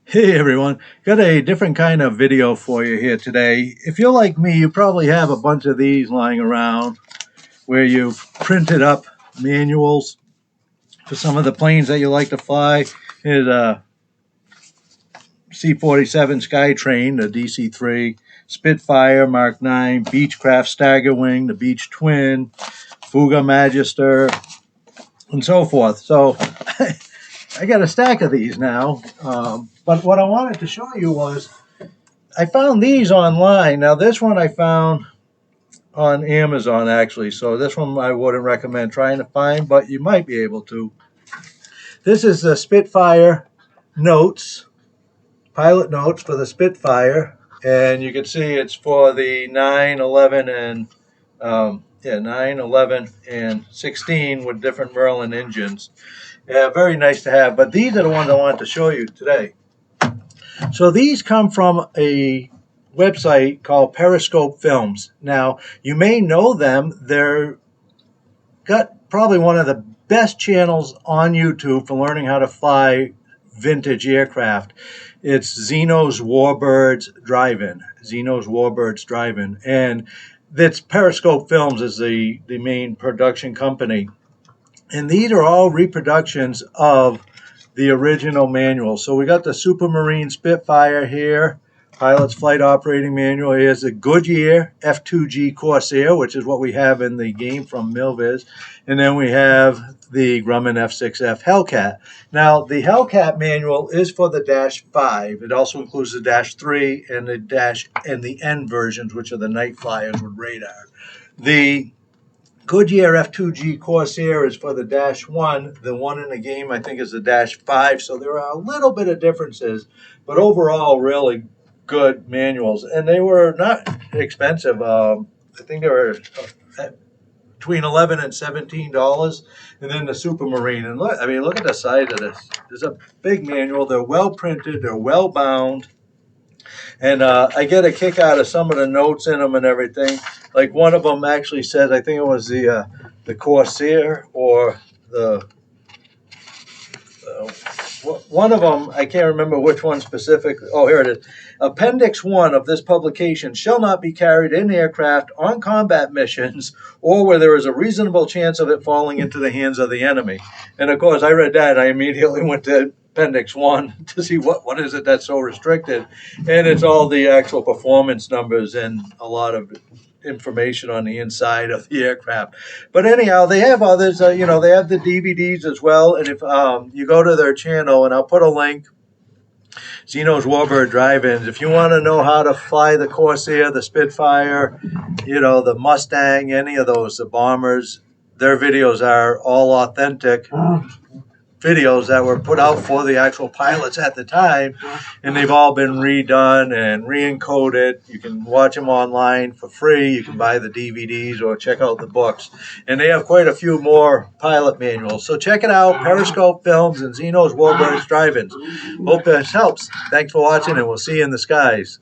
Hey everyone, got a different kind of video for you here today. If you're like me, you probably have a bunch of these lying around where you've printed up manuals for some of the planes that you like to fly. Here's a C-47 Skytrain, the DC-3, Spitfire Mark 9, Beechcraft Staggerwing, the Beech Twin, Fuga Magister, and so forth. So I got a stack of these now. But what I wanted to show you was I found these online. Now, this one I found on Amazon, actually. So this one I wouldn't recommend trying to find, but you might be able to. This is the Spitfire notes, pilot notes for the Spitfire. And you can see it's for the 9, 11, and 9, 11, and 16 with different Merlin engines. Yeah, very nice to have. But these are the ones I wanted to show you today. So these come from a website called Periscope Films. Now, you may know them. They're got probably one of the best channels on YouTube for learning how to fly vintage aircraft. It's Zeno's Warbirds Drive-In. Zeno's Warbirds Drive-In. And that's Periscope Films is the main production company. And these are all reproductions of the original manual. So we got the Supermarine Spitfire here, Pilot's Flight Operating Manual. Here's the Goodyear F2G Corsair, which is what we have in the game from Milviz. And then we have the Grumman F6F Hellcat. Now, the Hellcat manual is for the Dash 5. It also includes the Dash 3 and the Dash and the N versions, which are the night flyers with radar. The Goodyear F2G Corsair is for the Dash 1. The one in the game, I think, is the Dash 5. So there are a little bit of differences, but overall, really good manuals. And they were not expensive. I think they were between $11 and $17. And then the Supermarine. And look, I mean, look at the size of this. It's a big manual. They're well printed. They're well bound. And I get a kick out of some of the notes in them and everything. Like one of them actually says, I think it was the Corsair or the one of them, I can't remember which one specifically. Oh, here it is. Appendix 1 of this publication shall not be carried in aircraft on combat missions or where there is a reasonable chance of it falling into the hands of the enemy. And, of course, I read that. I immediately went to Appendix 1 to see what is it that's so restricted. And it's all the actual performance numbers and a lot of information on the inside of the aircraft. But anyhow, they have others. They have the DVDs as well. And if you go to their channel, and I'll put a link, Zeno's Warbird Drive-Ins, if you want to know how to fly the Corsair, the Spitfire, the Mustang, any of those, the bombers, their videos are all authentic videos that were put out for the actual pilots at the time, and they've all been redone and re-encoded. You can watch them online for free. You can buy the DVDs or check out the books. And they have quite a few more pilot manuals. So check it out, Periscope Films and Zeno's Warbirds Drive-Ins. Hope this helps. Thanks for watching, and we'll see you in the skies.